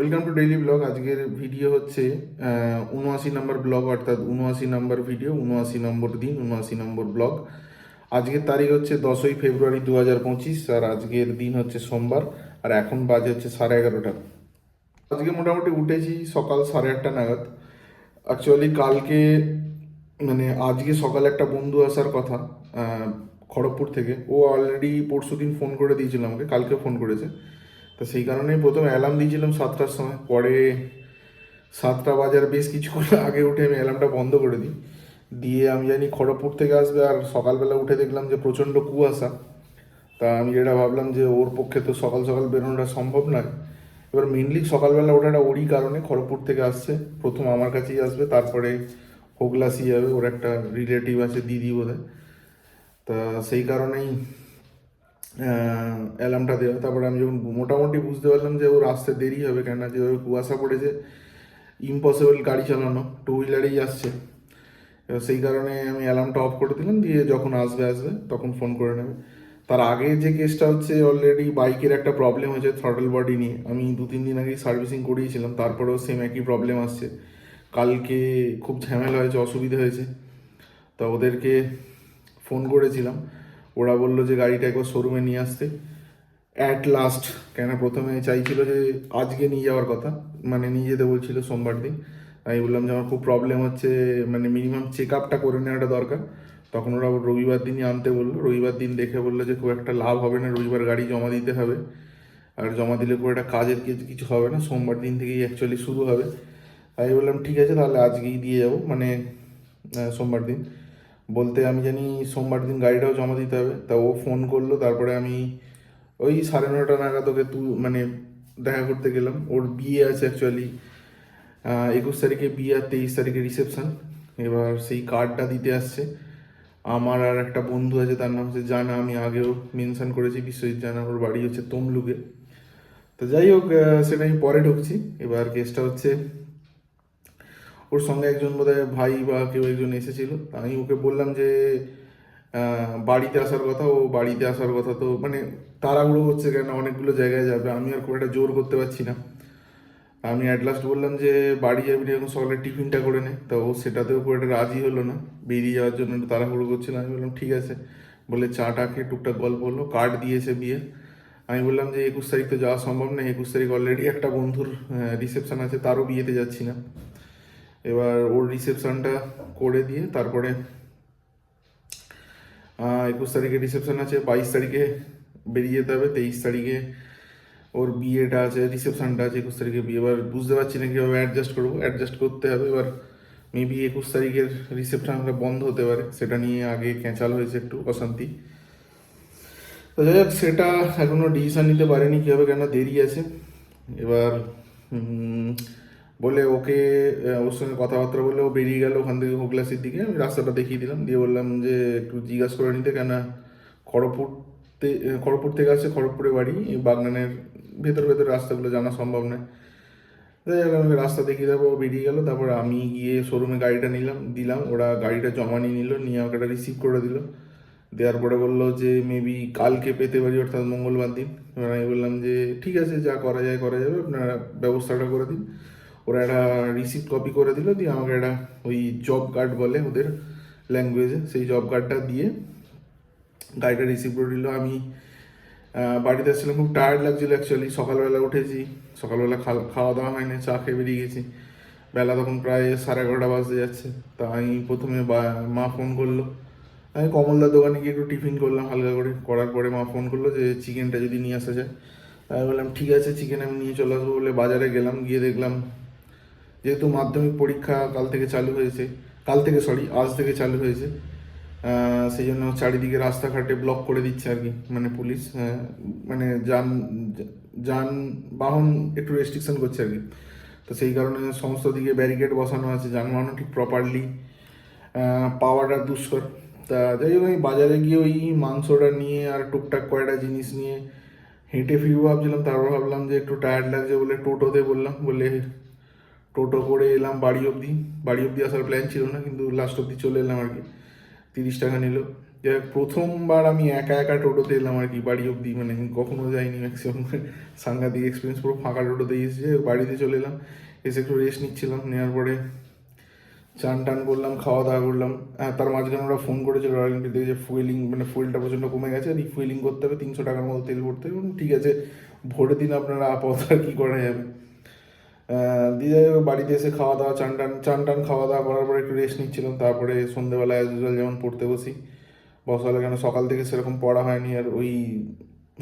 Welcome to daily blog. আজকের video হচ্ছে 79 নম্বর blog, অর্থাৎ 79 নম্বর ভিডিও, 79 নম্বর দিন, 79 নম্বর ব্লগ। আজকের তারিখ হচ্ছে 10ই ফেব্রুয়ারি 2025, আর আজকের দিন হচ্ছে সোমবার, আর এখন বাজে হচ্ছে 11:30। আজকে মোটামুটি উঠেছি সকাল 8:30 নাগাদ। অ্যাকচুয়ালি কালকে আজকে সকালে একটা বন্ধু আসার কথা আহ, খড়গপুর থেকে। ও অলরেডি পরশুদিন ফোন করে দিয়েছিল আমাকে, কালকে ফোন করেছে। তো সেই কারণেই প্রথমে অ্যালার্ম দিয়েছিলাম 7টার সময়, পরে 7টা বাজার বেশ কিছুক্ষণ আগে উঠে আমি অ্যালার্মটা বন্ধ করে দিই। দিয়ে আমি জানি খড়গপুর থেকে আসবে, আর সকালবেলা উঠে দেখলাম যে প্রচণ্ড কুয়াশা। তা আমি যেটা ভাবলাম যে ওর পক্ষে তো সকাল সকাল বেরোনোটা সম্ভব নয়। এবার মেনলি সকালবেলা ওঠাটা ওরই কারণে, খড়গপুর থেকে আসছে, প্রথম আমার কাছেই আসবে, তারপরে হোগলাসি যাবে, ওর একটা রিলেটিভ আছে, দিদি বোধহয়। তা সেই কারণেই অ্যালার্মটা দেওয়া। তারপরে আমি যখন মোটামুটি বুঝতে পারলাম যে ওর আসতে দেরি হবে, কেননা যেভাবে কুয়াশা পড়েছে ইম্পসিবল গাড়ি চালানো, টু হুইলারেই আসছে। এবার সেই কারণে আমি অ্যালার্মটা অফ করে দিলাম, দিয়ে যখন আসবে আসবে তখন ফোন করে নেবে। তার আগে যে কেসটা হচ্ছে, অলরেডি বাইকের একটা প্রবলেম হয়েছে থ্রটল বডি নিয়ে। আমি 2-3 দিন আগেই সার্ভিসিং করিয়েছিলাম, তারপরেও সেম একই প্রবলেম আসছে। কালকে খুব ঝামেলা হয়েছে, অসুবিধা হয়েছে। তা ওদেরকে ফোন করেছিলাম, ওরা বললো যে গাড়িটা একবার শোরুমে নিয়ে আসতে অ্যাট লাস্ট। কেন প্রথমে চাইছিল যে আজকে নিয়ে যাওয়ার কথা, নিয়ে যেতে বলছিল সোমবার দিন। আমি বললাম যে আমার খুব প্রবলেম হচ্ছে, মিনিমাম চেক আপটা করে নেওয়াটা দরকার। তখন ওরা রবিবার দিনই আনতে বললো। রবিবার দিন দেখে বললো যে খুব একটা লাভ হবে না, রবিবার গাড়ি জমা দিতে হবে, আর জমা দিলে খুব একটা কাজের কিছু হবে না, সোমবার দিন থেকেই অ্যাকচুয়ালি শুরু হবে। আমি বললাম ঠিক আছে, তাহলে আজকেই দিয়ে যাবো, সোমবার দিন। বলতে আমি জানি সোমবার দিন গাড়িটাও জমা দিতে হবে। তা ও ফোন করলো, তারপরে আমি ওই 9:30 নাগাদ ওকে দেখা করতে গেলাম। ওর বিয়ে আছে অ্যাকচুয়ালি, 21 তারিখে বিয়ে আর 23 তারিখে রিসেপশন। এবার সেই কার্ডটা দিতে আসছে। আমার আর একটা বন্ধু আছে, তার নাম হচ্ছে জানা, আমি আগেও মেনশন করেছি, বিশ্বজিৎ জানা। ওর বাড়ি হচ্ছে তমলুকে। তো যাই হোক, সেটা আমি পরে ঢুকছি। এবার কেসটা হচ্ছে, ওর সঙ্গে একজন বোধহয় ভাই বা কেউ একজন এসেছিল। তা আমি ওকে বললাম যে বাড়িতে আসার কথা। ও বাড়িতে আসার কথা, তো তাড়াহুড়ো হচ্ছে, কেন অনেকগুলো জায়গায় যাবে, আমি আর খুব একটা জোর করতে পারছি না। আমি অ্যাট লাস্ট বললাম যে বাড়ি যাবি না, এখন সকালে টিফিনটা করে নে। তো ও সেটাতেও খুব একটা রাজি হলো না, বেরিয়ে যাওয়ার জন্য একটু তাড়াহুড়ো করছিল। আমি বললাম ঠিক আছে, বলে চাটা খেয়ে টুকটাক গল্প হলো। কার্ড দিয়েছে বিয়ে। আমি বললাম যে 21 তারিখ তো যাওয়া সম্ভব না, 21 তারিখ অলরেডি একটা বন্ধুর রিসেপশন আছে, তারও বিয়েতে যাচ্ছি না। এবার ওর রিসেপশনটা করে দিয়ে তারপরে 21 তারিখে রিসেপশন আছে, 22 তারিখে বেরিয়ে যেতে হবে। 23 তারিখে ওর বিয়েটা আছে, রিসেপশনটা আছে, 21 তারিখে বিয়ে। এবার বুঝতে পারছি না কীভাবে অ্যাডজাস্ট করবো, অ্যাডজাস্ট করতে হবে। এবার মেবি 21 তারিখের রিসেপশনটা বন্ধ হতে পারে, সেটা নিয়ে আগে ক্যাঁচাল হয়েছে, একটু অশান্তি। তো যাই হোক, সেটা এখনও ডিসিশন নিতে পারেনি কীভাবে, কেন দেরি আছে। এবার বলে ওকে, ওর সঙ্গে কথাবার্তা বলে ও বেরিয়ে গেল ওখান থেকে হোগলাসির দিকে। আমি রাস্তাটা দেখিয়ে দিলাম, দিয়ে বললাম যে একটু জিজ্ঞাসা করে নিতে, কেন খড়গপুর খড়গপুর থেকে আসছে, খড়গপুরে বাড়ি, এই বাগনানের ভেতর ভেতর রাস্তাগুলো জানা সম্ভব নয়। যাই হোক, আমি রাস্তা দেখিয়ে দেবো, বেরিয়ে গেল। তারপরে আমি গিয়ে শোরুমে গাড়িটা দিলাম। ওরা গাড়িটা জমা নিয়ে নিল, নিয়ে আমাকে একটা রিসিভ করে দিল। দেওয়ার পরে বললো যে মেবি কালকে পেতে পারি, অর্থাৎ মঙ্গলবার দিন। এবার আমি বললাম যে ঠিক আছে, যা করা যায় করা যাবে, আপনারা ব্যবস্থাটা করে দিন। ওরা একটা রিসিপ্ট কপি করে দিল, দিয়ে আমাকে একটা ওই জব কার্ড বলে ওদের ল্যাঙ্গুয়েজে, সেই জব কার্ডটা দিয়ে গাড়িটা রিসিভ করে দিল। আমি বাড়িতে আসছিলাম, খুব টায়ার্ড লাগছিলো অ্যাকচুয়ালি। সকালবেলা উঠেছি, সকালবেলা খাওয়া দাওয়া হয়নি, চা খেয়ে বেরিয়ে গেছি। বেলা তখন প্রায় 11:30 বাজতে যাচ্ছে। তা আমি প্রথমে মা ফোন করলো। আমি কমলদার দোকানে গিয়ে একটু টিফিন করলাম হালকা করে, করার পরে মা ফোন করলো যে চিকেনটা যদি নিয়ে আসা যায়। আমি বললাম ঠিক আছে, চিকেন আমি নিয়ে চলে আসবো বলে বাজারে গেলাম। গিয়ে দেখলাম, যেহেতু মাধ্যমিক পরীক্ষা কাল থেকে চালু হয়েছে, আজ থেকে চালু হয়েছে, সেই জন্য চারিদিকে রাস্তাঘাটে ব্লক করে দিচ্ছে আর কি, পুলিশ, যান যানবাহন একটু রেস্ট্রিকশন করছে আর কি। তো সেই কারণে সমস্ত দিকে ব্যারিকেড বসানো আছে, যানবাহনও ঠিক প্রপারলি পাওয়াটা দুষ্কর। তা যাই হোক, আমি বাজারে গিয়ে ওই মাংসটা নিয়ে আর টুকটাক কয়টা জিনিস নিয়ে হেঁটে ফিরবো ভাবছিলাম। তারপর ভাবলাম যে একটু টায়ার্ড লাগছে বলে টোটোতে বললাম, বলে টোটো করে এলাম বাড়ি অবধি। বাড়ি অবধি আসার প্ল্যান ছিল না, কিন্তু লাস্ট অবধি চলে এলাম আর কি। 30 টাকা নিল। যাই হোক, প্রথমবার আমি একা একা টোটোতে এলাম আর কি বাড়ি অবধি, মানে কখনো যাইনি ম্যাক্সিমাম। সাংঘাতিক এক্সপিরিয়েন্স, পুরো ফাঁকা টোটোতে এসে বাড়িতে চলে এলাম। এসে একটু রেস্ট নিচ্ছিলাম, নেওয়ার পরে চান টান করলাম, খাওয়া দাওয়া করলাম। তার মাঝখানে ওরা ফোন করেছিল রয়্যাল এনফিল্ড থেকে যে ফুয়েলিং, মানে ফুয়েলটা প্রচণ্ড কমে গেছে, রিফুয়েলিং করতে হবে, 300 টাকার মতো তেল ভরতে হবে। ঠিক আছে, ভরে দিন আপনারা, আপাতত আর কী করা যাবে। দিয়ে যাই হোক, বাড়িতে এসে খাওয়া দাওয়া, চান টান খাওয়া দাওয়া করার পরে একটু রেস্ট নিচ্ছিলাম। তারপরে সন্ধ্যেবেলা অ্যাজ ইউজুয়াল যেমন পড়তে বসি, বসালে কেন সকাল থেকে সেরকম পড়া হয়নি, আর ওই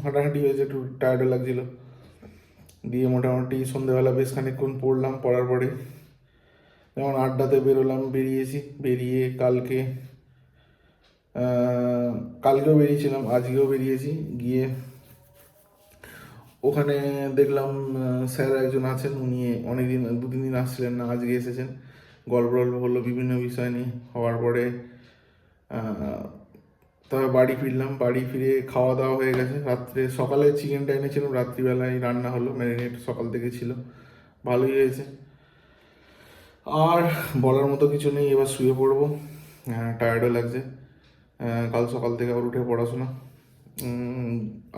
হাঁটাহাঁটি হয়েছে, একটু টায়ার্ডও লাগছিলো। দিয়ে মোটামুটি সন্ধ্যেবেলা বেশ খানিকক্ষণ পড়লাম, পড়ার পরে যেমন আড্ডাতে বেরোলাম, বেরিয়ে কালকেও বেরিয়েছিলাম, আজকেও বেরিয়েছি। গিয়ে ওখানে দেখলাম স্যার একজন আছেন, উনি অনেকদিন 2-3 দিন আসছিলেন না, আজকে এসেছেন। গল্প টল্প হলো বিভিন্ন বিষয় নিয়ে, হওয়ার পরে তবে বাড়ি ফিরলাম। বাড়ি ফিরে খাওয়া দাওয়া হয়ে গেছে রাত্রে। সকালে চিকেনটা এনেছিলাম, রাত্রিবেলায় রান্না হলো, ম্যারিনেট সকাল থেকে ছিল, ভালোই হয়েছে। আর বলার মতো কিছু নেই, এবার শুয়ে পড়বো, টায়ার্ডও লাগছে। কাল সকাল থেকে আবার উঠে পড়াশোনা।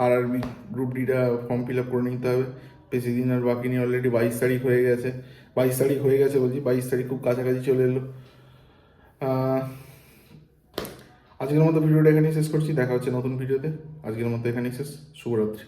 আরআরবি গ্রুপ ডিটা ফর্ম ফিল আপ করে নিতে হবে, বেশি দিন আর বাকি নেই। অলরেডি 22 তারিখ হয়ে গেছে, 22 তারিখ হয়ে গেছে বলছি, 22 তারিখ খুব কাছাকাছি চলে এলো। আজকের মতো ভিডিওটা এখানেই শেষ করছি, দেখা হচ্ছে নতুন ভিডিওতে। আজকের মতো এখানেই শেষ, শুভরাত্রি।